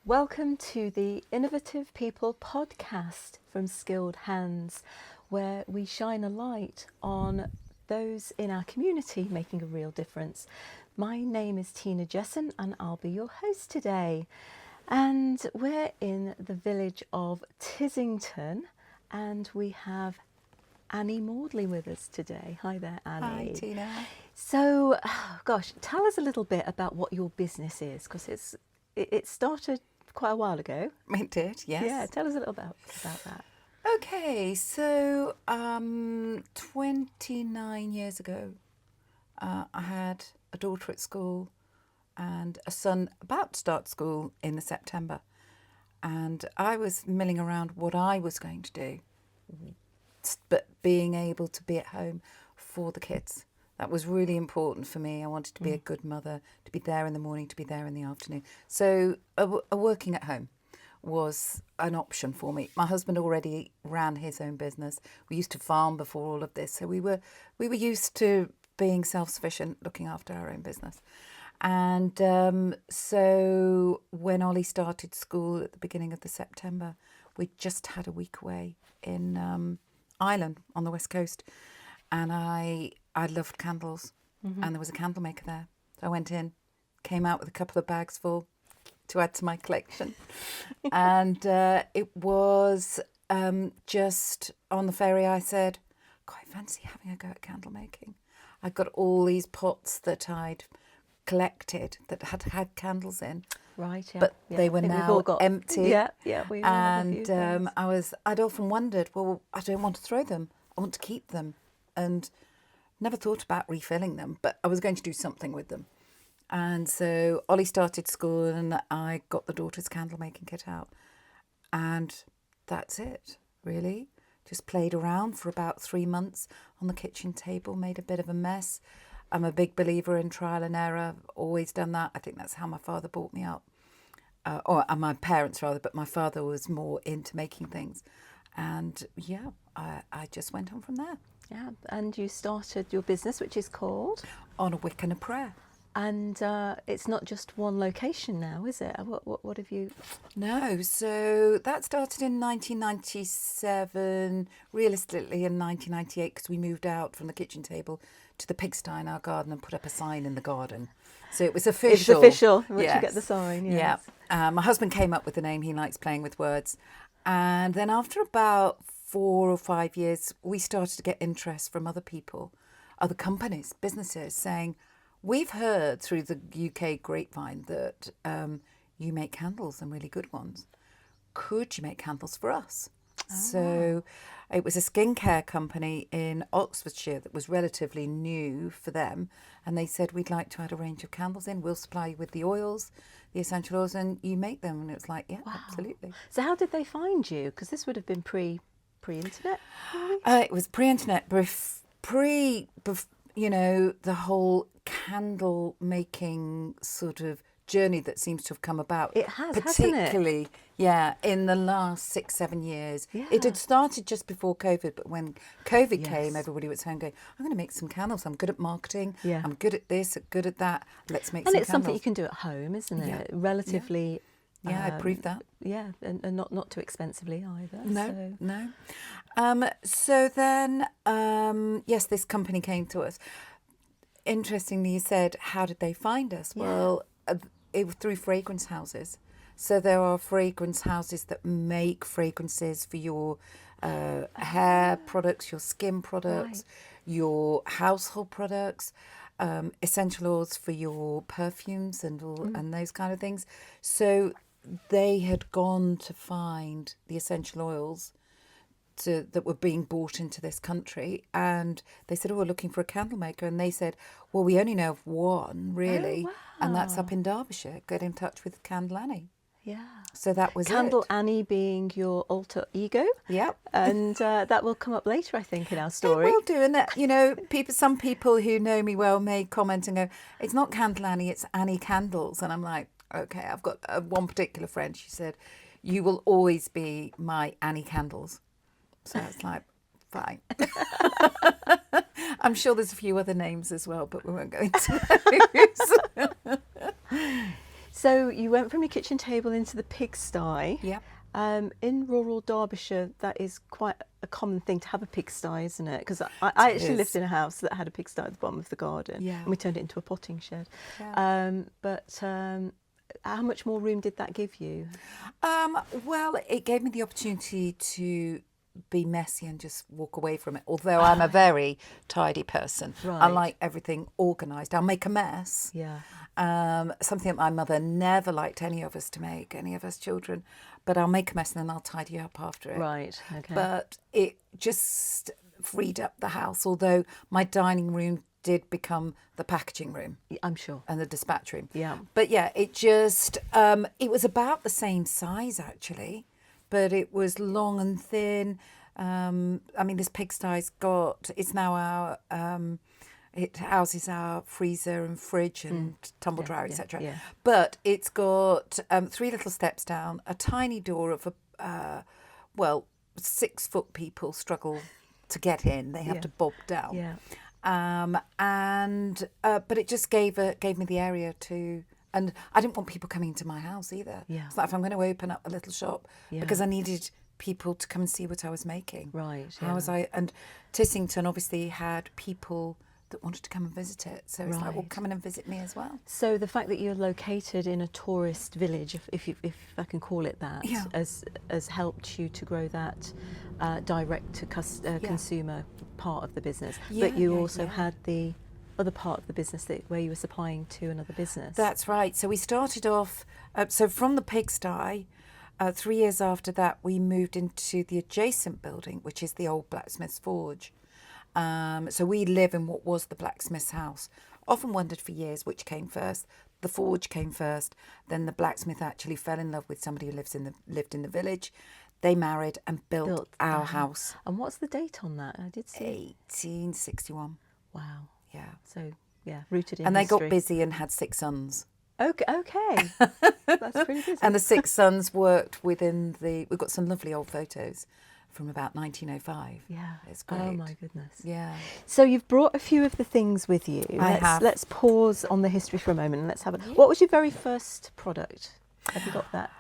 Welcome to the Innovative People podcast from Skilled Hands, where we shine a light on those in our community making a real difference. My name is Jesson and I'll be your host today. And we're in the village of Tissington and we have Annie Maudling with us today. Hi there, Annie. Hi, Tina. So, tell us a little bit about what your business is, because it started quite a while ago. It did, yes. Yeah, tell us a little about that. Okay, so 29 years ago, I had a daughter at school and a son about to start school in September. And I was milling around what I was going to do, but being able to be at home for the kids. That was really important for me. I wanted to be a good mother, to be there in the morning, to be there in the afternoon. So a working at home was an option for me. My husband already ran his own business. We used to farm before all of this. So we were used to being self-sufficient, looking after our own business. And so when Ollie started school at the beginning of the September, we just had a week away in Ireland on the west coast. And I loved candles, and there was a candle maker there. So I went in, came out with a couple of bags full to add to my collection. And it was just on the ferry, I said, God, I fancy having a go at candle making. I got all these pots that I'd collected that had candles in. Right, yeah. But they were now empty. Yeah, we all have a few And things. I'd often wondered, well, I don't want to throw them. I want to keep them. And never thought about refilling them, but I was going to do something with them. And so Ollie started school and I got the daughter's candle making kit out. And that's it, really. Just played around for about 3 months on the kitchen table, made a bit of a mess. I'm a big believer in trial and error. I've always done that. I think that's how my father brought me up. Or my parents rather, but my father was more into making things. And yeah, I just went on from there. Yeah, and you started your business, which is called? On a Wick and a prayer. And it's not just one location now, is it? What have you? No, so that started in 1997, realistically in 1998, because we moved out from the kitchen table to the pigsty in our garden and put up a sign in the garden. So it was official. It's official, once yes. you get the sign, yes. Yeah. My husband came up with the name. He likes playing with words. And then after about 4 or 5 years, we started to get interest from other people, other companies, businesses saying, we've heard through the UK grapevine that you make candles and really good ones. Could you make candles for us? Oh. So it was a skincare company in Oxfordshire that was relatively new for them. And they said, we'd like to add a range of candles in. We'll supply you with the oils, the essential oils, and you make them. And it was like, yeah, wow. Absolutely. So how did they find you? Because this would have been pre-internet, really? It was pre-internet, the whole candle making sort of journey that seems to have come about. It has, particularly, hasn't it? Yeah, in the last 6-7 years. Yeah. It had started just before COVID, but when COVID came, everybody was home going, I'm going to make some candles. I'm good at marketing. Yeah. I'm good at this, good at that. Let's make some candles. And it's something you can do at home, isn't it? Yeah. Relatively. Yeah, I proved that. Yeah, and not too expensively either. No. So then, yes, this company came to us. Interestingly, you said, how did they find us? Yeah. Well, it was through fragrance houses. So there are fragrance houses that make fragrances for your hair products, your skin products, your household products, essential oils for your perfumes and those kind of things. So they had gone to find the essential oils that were being bought into this country, and they said, we're looking for a candle maker. And they said, well, we only know of one, really. Oh, wow. And that's up in Derbyshire. Get in touch with Candle Annie. Yeah. So that was Candle it. Annie being your alter ego. Yep. And that will come up later, I think, in our story. It will do. And that, some people who know me well may comment and go, it's not Candle Annie, it's Annie Candles. And I'm like, okay, I've got one particular friend. She said, you will always be my Annie Candles. So it's like, fine. I'm sure there's a few other names as well, but we won't go into those. So you went from your kitchen table into the pigsty. Yeah. In rural Derbyshire, that is quite a common thing to have a pigsty, isn't it? Because I It actually is. lived in a house that had a pigsty at the bottom of the garden, Yeah. and we turned it into a potting shed. Yeah. But how much more room did that give you? Well, it gave me the opportunity to be messy and just walk away from it. Although I'm a very tidy person, I Right. like everything organised. I'll make a mess. Yeah. Something that my mother never liked any of us to make, any of us children. But I'll make a mess and then I'll tidy up after it. Right. Okay. But it just freed up the house. Although my dining room did become the packaging room I'm sure. and the dispatch room. Yeah. But yeah, it just, it was about the same size actually, but it was long and thin. I mean, this pigsty's it's now it houses our freezer and fridge and tumble dryer, etc. yeah. But it's got 3 little steps down, a tiny door of 6 foot people struggle to get in. They have to bob down. Yeah. But it just gave me the area to, and I didn't want people coming into my house either. Yeah. It's like if I'm going to open up a little shop, because I needed people to come and see what I was making. Right. And Tissington obviously had people that wanted to come and visit it, so it's like, well, Right. come in and visit me as well. So the fact that you're located in a tourist village, if I can call it that, Yeah. has helped you to grow that direct to consumer part of the business. Yeah, but you yeah, also yeah. had the other part of the business where you were supplying to another business. That's right. So we started off, so from the pigsty, 3 years after that, we moved into the adjacent building, which is the old blacksmith's forge. So we live in what was the blacksmith's house. Often wondered for years which came first. The forge came first. Then the blacksmith actually fell in love with somebody who lived in the village. They married and built our house. And what's the date on that? I did see. 1861. We've Yeah. So yeah, rooted in And they history. got busy and had 6 sons. Okay. That's pretty busy. And the 6 sons worked within we've got some lovely old photos from about 1905. Yeah. It's great. Oh my goodness. Yeah. So you've brought a few of the things with you. have. Let's pause on the history for a moment and let's have What was your very first product? Have you got that?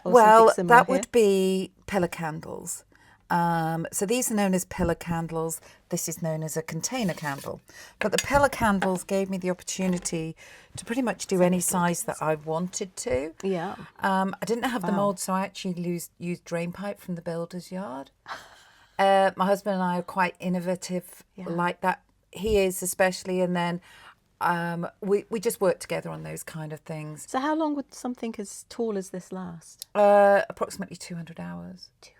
Or Well, something similar that here? would be pillar candles. So these are known as pillar candles. This is known as a container candle. But the pillar candles gave me the opportunity to pretty much do any size that I wanted to. Yeah. I didn't have the mould, so I actually used drain pipe from the builder's yard. My husband and I are quite innovative like that. He is especially, and then we just work together on those kind of things. So how long would something as tall as this last? Approximately 200 hours. 200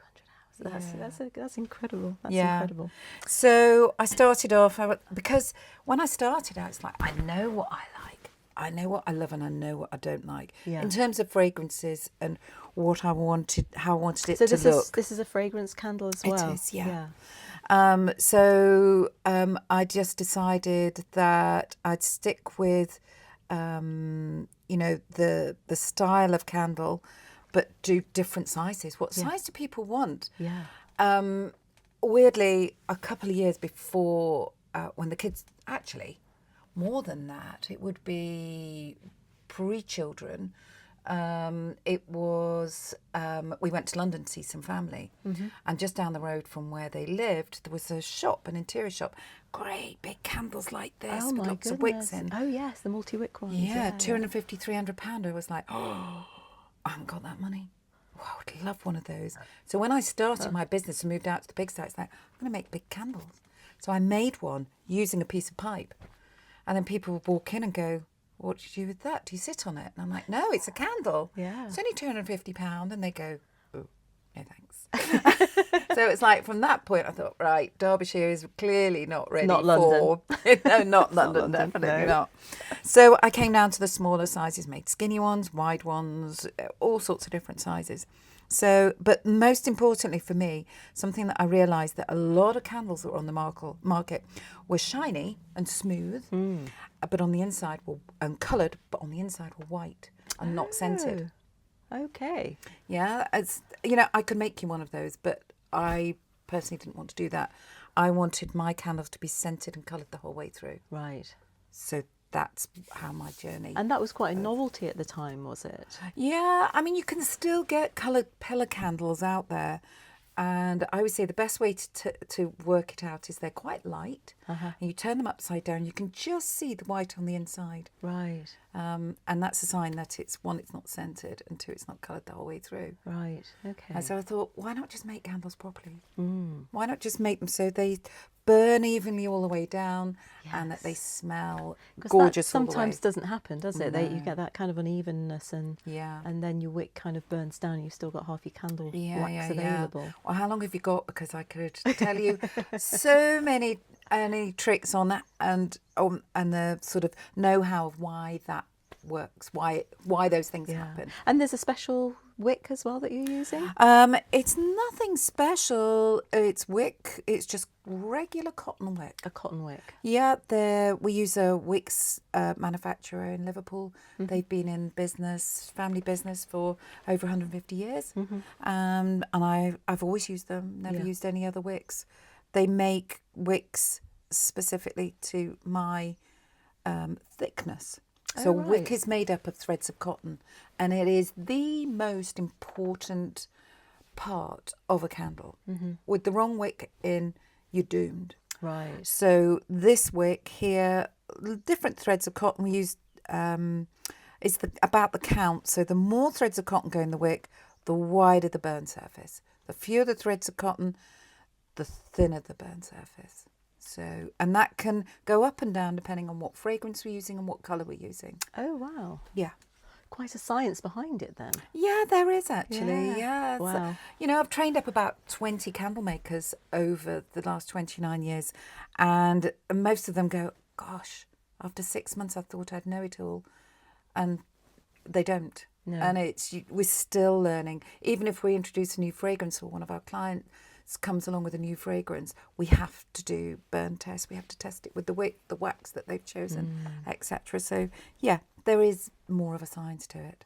hours. That's incredible. That's Yeah. incredible. So I started off, because when I started out, it's like, I know what I like. I know what I love and I know what I don't like. Yeah. In terms of fragrances and what I wanted, how I wanted it So to look. this is a fragrance candle as well. It is, yeah. So I just decided that I'd stick with, the style of candle, but do different sizes. What size do people want? Yeah. Weirdly, a couple of years before, when the kids, actually, more than that, it would be pre-children. It was, we went to London to see some family, and just down the road from where they lived, there was a shop, an interior shop, great big candles like this, Oh with my lots goodness. of wicks in. Oh yes, the multi-wick ones. Yeah, 250, 300 £300. I was like, oh, I haven't got that money. Oh, I would love one of those. So when I started my business and moved out to the big sites, like, I'm going to make big candles. So I made one using a piece of pipe. And then people would walk in and go, what do you do with that? Do you sit on it? And I'm like, no, it's a candle. Yeah. It's only £250. And they go, oh, no thanks. So it's like, from that point, I thought, right, Derbyshire is clearly not ready Not London. no, not London, London, definitely no. not. So I came down to the smaller sizes, made skinny ones, wide ones, all sorts of different sizes. So, but most importantly for me, something that I realised that a lot of candles that were on the market were shiny and smooth, but on the inside were coloured, but on the inside were white and not scented. Okay. Yeah, I could make you one of those, but I personally didn't want to do that. I wanted my candles to be scented and coloured the whole way through. Right. So that's how my journey. And that was quite a novelty at the time, was it? Yeah, I mean, you can still get coloured pillar candles out there. And I would say the best way to work it out is they're quite light. And you turn them upside down, you can just see the white on the inside. Right. And that's a sign that it's one, it's not scented, and two, it's not coloured the whole way through. Right, okay. And so I thought, why not just make candles properly? Why not just make them so they burn evenly all the way down and that they smell gorgeous that all the way? sometimes doesn't happen, does it? No. You get that kind of unevenness and Yeah. and then your wick kind of burns down and you've still got half your candle wax available. Well, how long have you got? Because I could tell you so many tricks on that and the sort of know-how of why that works, why those things happen. And there's a special wick as well that you're using? It's nothing special. It's wick. It's just regular cotton wick. A cotton wick. Yeah, we use a wicks manufacturer in Liverpool. They've been in business, family business, for over 150 years. And I've always used them, never used any other wicks. They make wicks specifically to my thickness. So wick is made up of threads of cotton, and it is the most important part of a candle. With the wrong wick in, you're doomed. Right. So this wick here, different threads of cotton we use, is about the count. So the more threads of cotton go in the wick, the wider the burn surface. The fewer the threads of cotton, the thinner the burn surface. So, and that can go up and down depending on what fragrance we're using and what colour we're using. Oh, wow. Yeah. Quite a science behind it then. Yeah, there is actually. Yeah. Wow. I've trained up about 20 candle makers over the last 29 years. And most of them go, gosh, after 6 months I thought I'd know it all. And they don't. No. And we're still learning. Even if we introduce a new fragrance or one of our clients comes along with a new fragrance, we have to do burn tests. We have to test it with the wick, the wax that they've chosen, etc. So yeah, there is more of a science to it.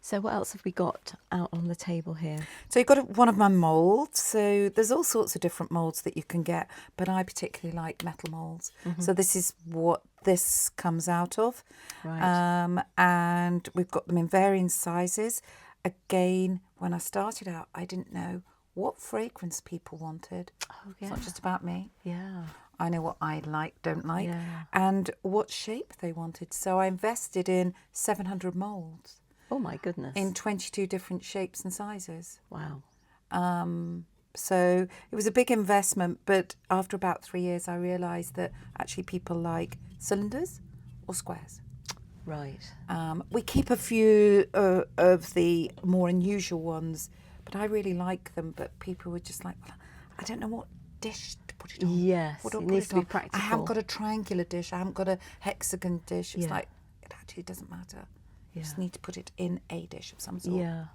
So what else have we got out on the table here? So you've got one of my moulds. So there's all sorts of different moulds that you can get, but I particularly like metal moulds. So this is what this comes out of. Right. And we've got them in varying sizes. Again, when I started out, I didn't know what fragrance people wanted. Oh, yeah. It's not just about me. Yeah. I know what I like, don't like, Yeah. and what shape they wanted. So I invested in 700 moulds Oh, my goodness. in 22 different shapes and sizes. Wow. So it was a big investment, but after about 3 years, I realised that actually people like cylinders or squares. Right. We keep a few of the more unusual ones, but I really like them. But people were just like, well, I don't know what dish to put it on. Yes, What do I it put needs it to be on? practical. I haven't got a triangular dish. I haven't got a hexagon dish. It's Yeah. like, it actually doesn't matter. You just Yeah. need to put it in a dish of some sort. Yeah.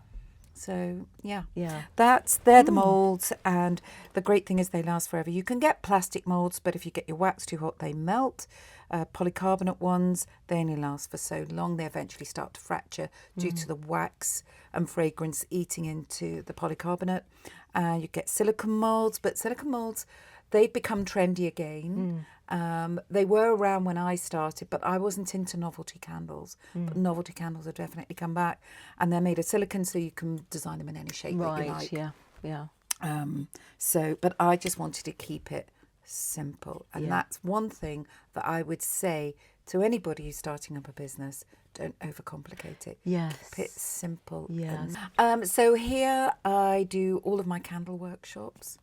So yeah, Yeah. they're the moulds, and the great thing is they last forever. You can get plastic moulds, but if you get your wax too hot, they melt. Polycarbonate ones, they only last for so long. They eventually start to fracture due to the wax and fragrance eating into the polycarbonate. You get silicone moulds, but silicone moulds, they've become trendy again. They were around when I started, but I wasn't into novelty candles. But novelty candles have definitely come back, and they're made of silicone, so you can design them in any shape that you Right. like. Yeah. Yeah. But I just wanted to keep it simple, and that's one thing that I would say to anybody who's starting up a business: don't overcomplicate it. Yes. Keep it simple. Yes. So here I do all of my candle workshops,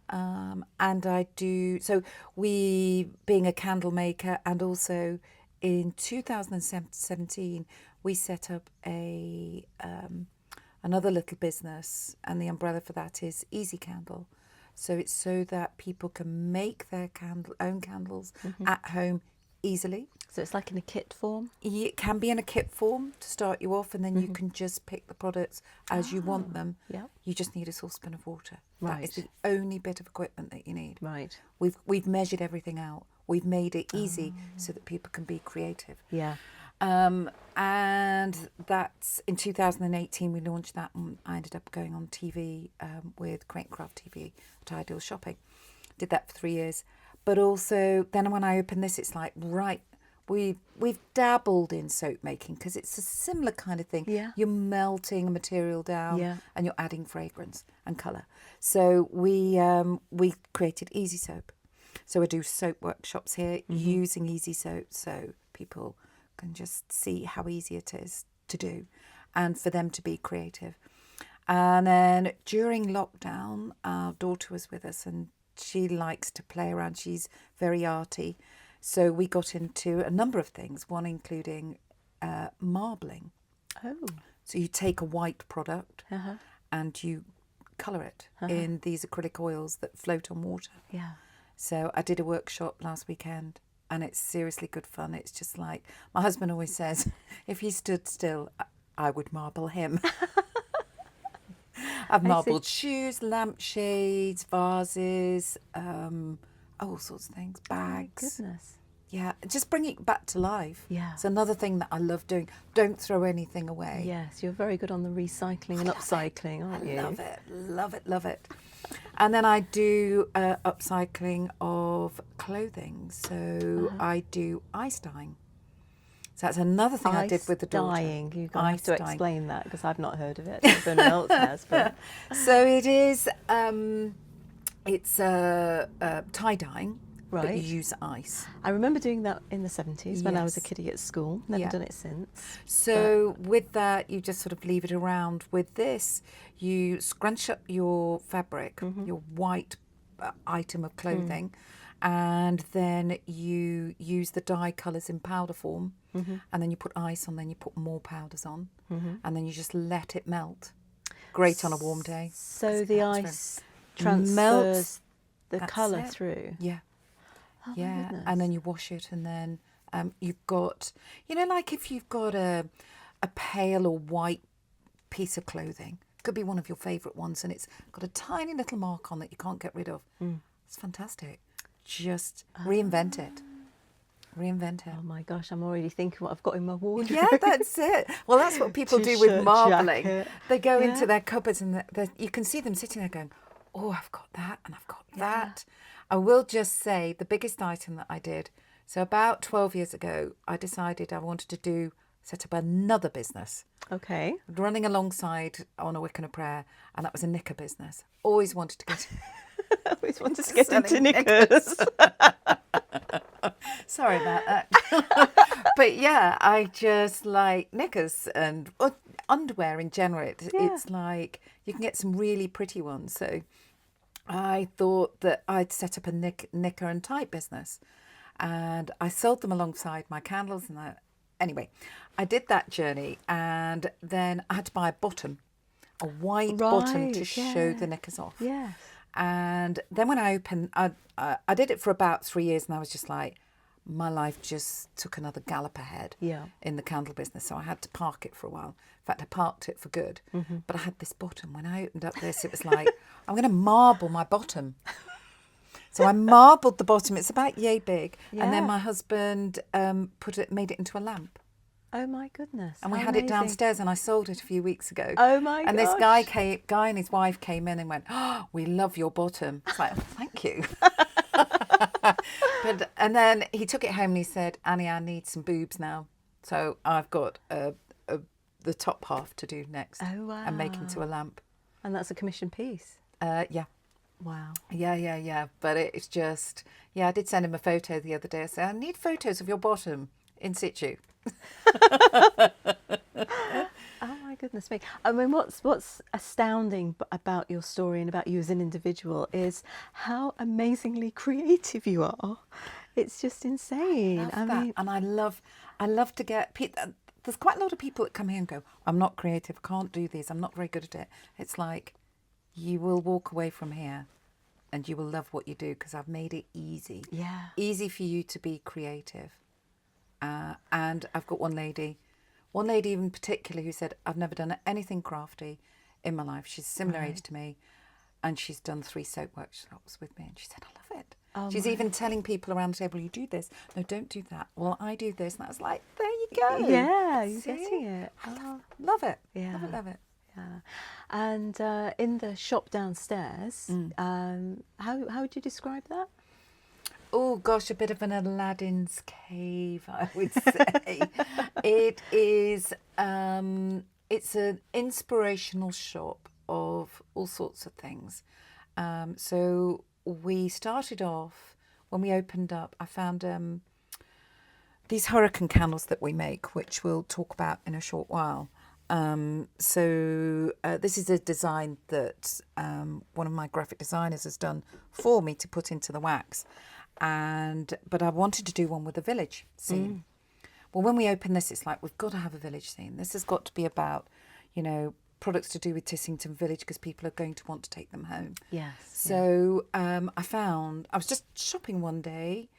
and I do. So we, being a candle maker, and also in 2017 we set up a another little business, and the umbrella for that is Eazicandle. So it's so that people can make their own candles at home easily. So it's like in a kit form? It can be in a kit form to start you off, and then you can just pick the products as you want them. Yeah. You just need a saucepan of water. That is Right. the only bit of equipment that you need. Right. We've measured everything out. We've made it easy so that people can be creative. Yeah. And that's in 2018 we launched that, and I ended up going on TV with Crate and Craft TV at Ideal Shopping. Did that for 3 years. But also then when I opened this, it's like, right, we've dabbled in soap making because it's a similar kind of thing. Yeah. You're melting a material down, Yeah. and you're adding fragrance and colour. So we created Eazisoap. So I do soap workshops here using Eazisoap, so people can just see how easy it is to do, and for them to be creative. And then during lockdown, our daughter was with us, and she likes to play around. She's very arty. So we got into a number of things, one including marbling. Oh. So you take a white product Uh-huh. and you colour it in these acrylic oils that float on water. Yeah. So I did a workshop last weekend, and it's seriously good fun. It's just like, my husband always says, if he stood still, I would marble him. I've marbled shoes, lampshades, vases, all sorts of things, bags. Oh my goodness. Yeah, just bring it back to life. Yeah. It's another thing that I love doing. Don't throw anything away. Yes, you're very good on the recycling and upcycling, aren't you? Love it, love it, love it. And then I do upcycling of clothing. So I do ice dyeing. So that's another thing I did with the daughter. Dyeing. You're going to have to Ice dyeing. explain that because I've not heard of it. Everyone else has. But So it is, it's tie dyeing, but Right. you use ice. I remember doing that in the 70s when I was a Yes. kiddie at school. Never Yeah. done it since. So with that, you just sort of leave it around. With this, you scrunch up your fabric, your white item of clothing, and then you use the dye colours in powder form, and then you put ice on, then you put more powders on, and then you just let it melt. Great on a warm day. So the melts ice melts. transfers the That's colour it. through. Yeah. Oh, my Yeah, goodness. and then you wash it, and then you've got, you know, like if you've got a pale or white piece of clothing, could be one of your favourite ones, and it's got a tiny little mark on that you can't get rid of. It's fantastic. Just reinvent it. Reinvent it. Oh my gosh, I'm already thinking what I've got in my wardrobe. Yeah, that's it. Well, that's what people do T-shirt, with marbling. jacket. They go Yeah. into their cupboards, and you can see them sitting there going, oh, I've got that and I've got that. I will just say the biggest item that I did. So about 12 years ago, I decided I wanted to set up another business. Okay. Running alongside on a Wick and a Prayer, and that was a knicker business. Always wanted to get I always wanted to get into Selling knickers. Sorry about that. But yeah, I just like knickers and underwear in general. It's like you can get some really pretty ones. So I thought that I'd set up a knicker and tie business, and I sold them alongside my candles and that. Anyway, I did that journey, and then I had to buy a bottom, a white bottom to show the knickers off. Yes. And then when I opened, I did it for about 3 years, and I was just like, my life just took another gallop ahead in the candle business. So I had to park it for a while. In fact, I parked it for good. But I had this bottom. When I opened up this, it was like, I'm going to marble my bottom. So I marbled the bottom. It's about yay big. Yeah. And then my husband made it into a lamp. Oh my goodness. And we how had it amazing. downstairs, and I sold it a few weeks ago. Oh my And this gosh. guy and his wife came in and went, oh, we love your bottom. It's like, oh, thank you. And then he took it home and he said, Annie, I need some boobs now. So I've got the top half to do next. Oh, wow. And make into a lamp. And that's a commission piece. Yeah. Wow. Yeah. But it's just, I did send him a photo the other day. I said, I need photos of your bottom in situ. Oh my goodness me. I mean, what's astounding about your story and about you as an individual is how amazingly creative you are. It's just insane. I mean, and I love to get people. There's quite a lot of people that come here and go, I'm not creative, I can't do this, I'm not very good at it. It's like, you will walk away from here and you will love what you do, because I've made it easy. Yeah. Easy for you to be creative. And I've got one lady in particular who said, I've never done anything crafty in my life. She's a similar age to me, and she's done 3 soap workshops with me, and she said, I love it. Oh She's even telling people around the table, you do this, no, don't do that. Well, I do this. And I was like, there you go. Yeah, you're See? getting it. Oh, Love it. yeah. Love it. yeah. And in the shop downstairs, how would you describe that? oh gosh, a bit of an Aladdin's cave, I would say. It is, it's an inspirational shop of all sorts of things. So we started off, when we opened up, I found these hurricane candles that we make, which we'll talk about in a short while. This is a design that one of my graphic designers has done for me to put into the wax, but I wanted to do one with a village scene. Well, when we open this, it's like, we've got to have a village scene. This has got to be about, products to do with Tissington village, because people are going to want to take them home. Yes. So I was just shopping one day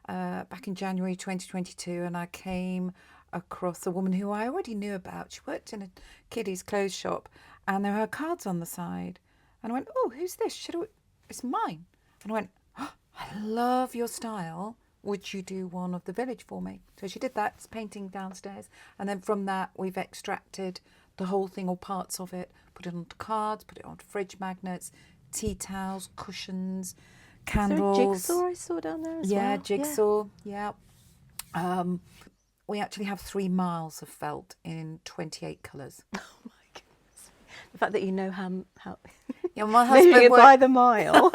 back in January 2022, and I came across a woman who I already knew about. She worked in a kiddies clothes shop, and there were her cards on the side. And I went, oh, who's this? It's mine. And I went, oh, I love your style. Would you do one of the village for me? So she did that. It's painting downstairs. And then from that, we've extracted the whole thing or parts of it, put it onto cards, put it onto fridge magnets, tea towels, cushions, candles. Is there a jigsaw I saw down there as well? Yeah, jigsaw. Yeah. We actually have 3 miles of felt in 28 colours. Oh my goodness! The fact that you know how Yeah, my maybe husband by the mile.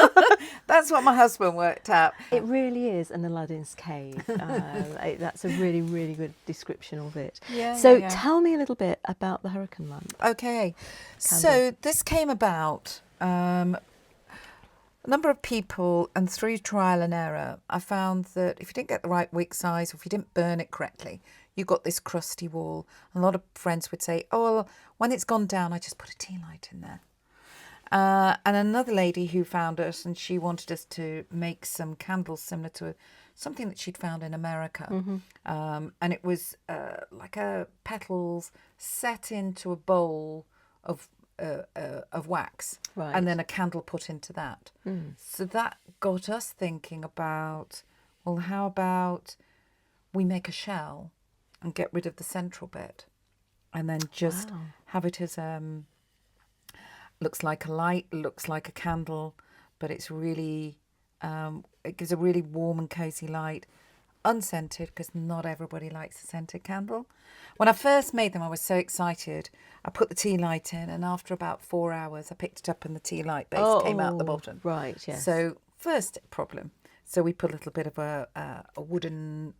That's what my husband worked out. It really is an Aladdin's cave. That's a really, really good description of it. Yeah. So yeah. tell me a little bit about the hurricane lamp. Okay, Candle. so this came about. A number of people, and through trial and error, I found that if you didn't get the right wick size, or if you didn't burn it correctly, you got this crusty wall. And a lot of friends would say, oh, well, when it's gone down, I just put a tea light in there. And another lady who found us, and she wanted us to make some candles similar to something that she'd found in America. And it was like petals set into a bowl of wax, Right. and then a candle put into that. So that got us thinking about, well, how about we make a shell and get rid of the central bit, and then just Wow. have it as looks like a light, looks like a candle, but it's really it gives a really warm and cozy light, unscented, because not everybody likes a scented candle. When I first made them, I was so excited. I put the tea light in, and after about 4 hours, I picked it up and the tea light base came out the bottom. Right, yes. So first problem. So we put a little bit of a wooden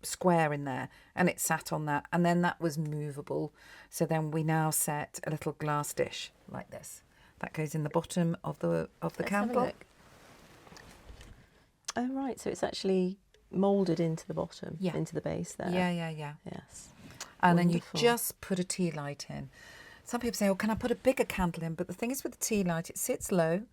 square in there, and it sat on that, and then that was movable. So then we now set a little glass dish like this. That goes in the bottom of the Let's have a candle. look. Oh, right. So it's actually moulded into the bottom, Yeah. into the base there. Yeah. Yes. And Wonderful. then you just put a tea light in. Some people say, oh, can I put a bigger candle in? But the thing is with the tea light, it sits low.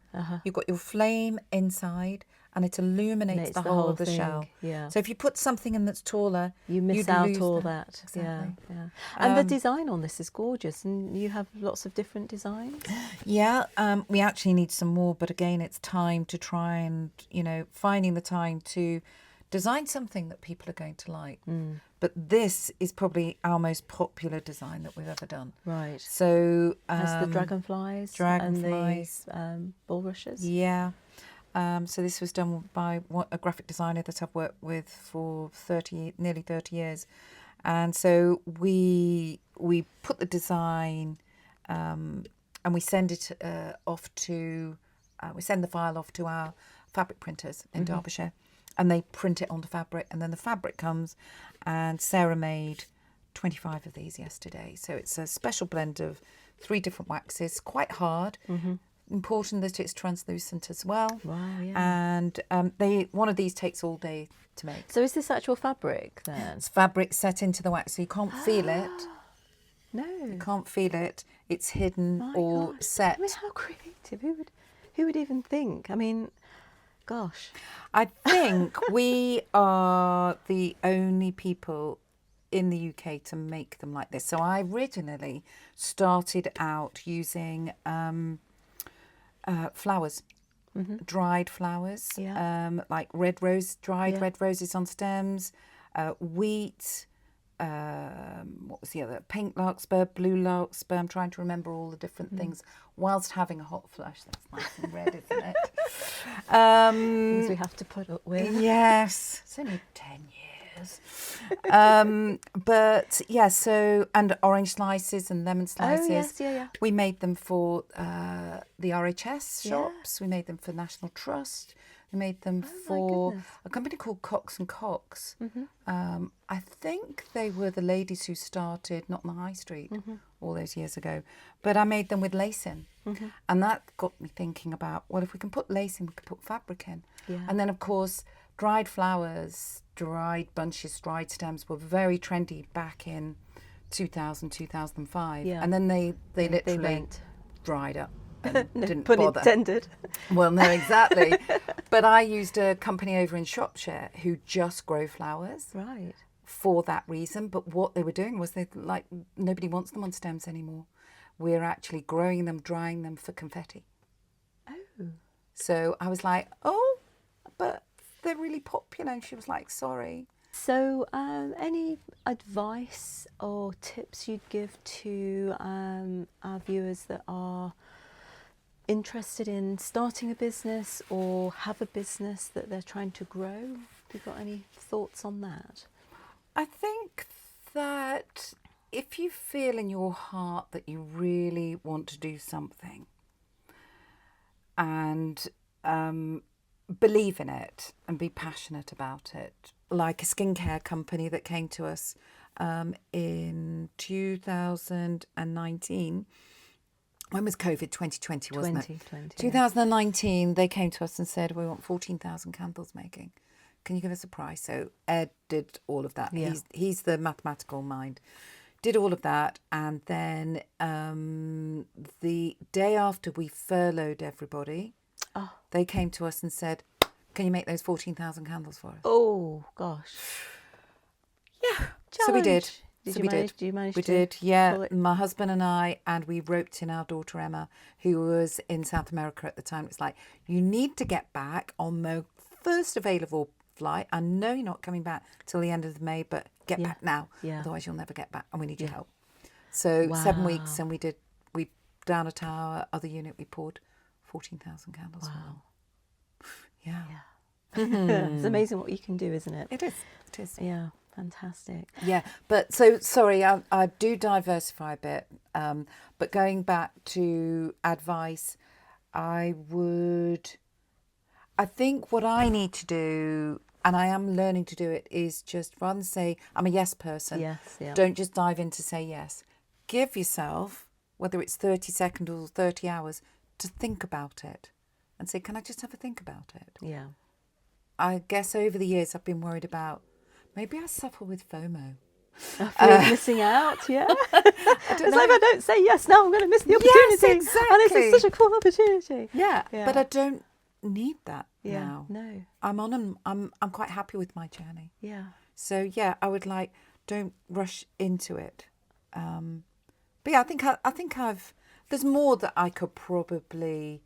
You've got your flame inside, and it illuminates the whole of the thing. shell. Yeah. So if you put something in that's taller, You miss you'd out lose all that. Exactly. Yeah. And the design on this is gorgeous, and you have lots of different designs. Yeah, we actually need some more, but again, it's time to try and, finding the time to design something that people are going to like. But this is probably our most popular design that we've ever done. Right. So Has the dragonflies and the bulrushes. Yeah. So this was done by a graphic designer that I've worked with for nearly 30 years. And so we put the design and we send it off to, we send the file off to our fabric printers in Derbyshire, and they print it onto fabric, and then the fabric comes, and Sarah made 25 of these yesterday. So it's a special blend of 3 different waxes, quite hard. Important that it's translucent as well. Wow, yeah. And one of these takes all day to make. So is this actual fabric then? It's fabric set into the wax, so you can't feel it. No. You can't feel it. It's hidden My or gosh. set. I mean, how creative. Who would even think? I mean, gosh. I think we are the only people in the UK to make them like this. So I originally started out using flowers, dried flowers, Yeah. like red roses on stems, wheat, what was the other? Pink larkspur, blue larkspur. I'm trying to remember all the different things whilst having a hot flush. That's nice and red, isn't it? Things we have to put up with. Yes, it's only 10 years. But yeah, so, and orange slices and lemon slices. Oh, yes, yeah. We made them for the RHS Yeah. shops. We made them for National Trust. We made them Oh, my for goodness. a company called Cox and Cox. Mm-hmm. I think they were the ladies who started Not on the High Street all those years ago. But I made them with lace in. And that got me thinking about, well, if we can put lace in, we could put fabric in. Yeah. And then, of course, dried flowers, dried bunches, dried stems were very trendy back in 2000, 2005. Yeah. And then they literally went. dried up and No didn't pun bother. intended. Well, no, exactly. But I used a company over in Shropshire who just grow flowers Right. for that reason. But what they were doing was nobody wants them on stems anymore. We're actually growing them, drying them for confetti. Oh. So I was like, oh, but they're really popular. And she was like, sorry. So, any advice or tips you'd give to our viewers that are interested in starting a business or have a business that they're trying to grow? Have you got any thoughts on that? I think that if you feel in your heart that you really want to do something and believe in it and be passionate about it, like a skincare company that came to us in 2019. When was COVID? 2020, wasn't it? 2020. 2019, they came to us and said, we want 14,000 candles making. Can you give us a price? So Ed did all of that. Yeah. He's the mathematical mind. Did all of that. And then the day after we furloughed everybody, they came to us and said, can you make those 14,000 candles for us? Oh, gosh. Yeah. So we did. Did So you we manage, did. Do you manage We to did, pull yeah. it? My husband and I, and we roped in our daughter Emma, who was in South America at the time. It's like, you need to get back on the first available flight. I know you're not coming back till the end of May, but get back now. Yeah. Otherwise you'll never get back and we need your help. So 7 weeks, and we down at our other unit, we poured 14,000 candles for them. Yeah. It's amazing what you can do, isn't it? It is. It is. Yeah, fantastic. Yeah, but so sorry, I do diversify a bit. But going back to advice, I think what I need to do, and I am learning to do it, is just rather than say I'm a yes person, Yes, yeah. don't just dive in to say yes. Give yourself, whether it's 30 seconds or 30 hours, to think about it and say, can I just have a think about it? Yeah. I guess over the years I've been worried about, maybe I suffer with FOMO. I feel missing out, yeah. It's like, if I don't say yes now, I'm going to miss the opportunity. Yes, And this is such a cool opportunity. Yeah, Yeah. but I don't need that Yeah, now. no. I'm quite happy with my journey. Yeah. So yeah, I would don't rush into it. But yeah, I think there's more that I could probably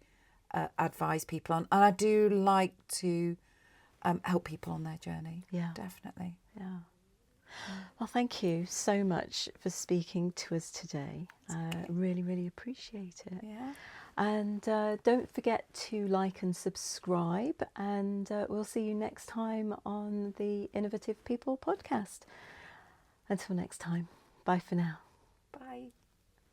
advise people on, and I do like to help people on their journey. Yeah. Definitely. Yeah. Well, thank you so much for speaking to us today. Really, really appreciate it. Yeah. And don't forget to like and subscribe, and we'll see you next time on the Innovative People podcast. Until next time, bye for now. Bye.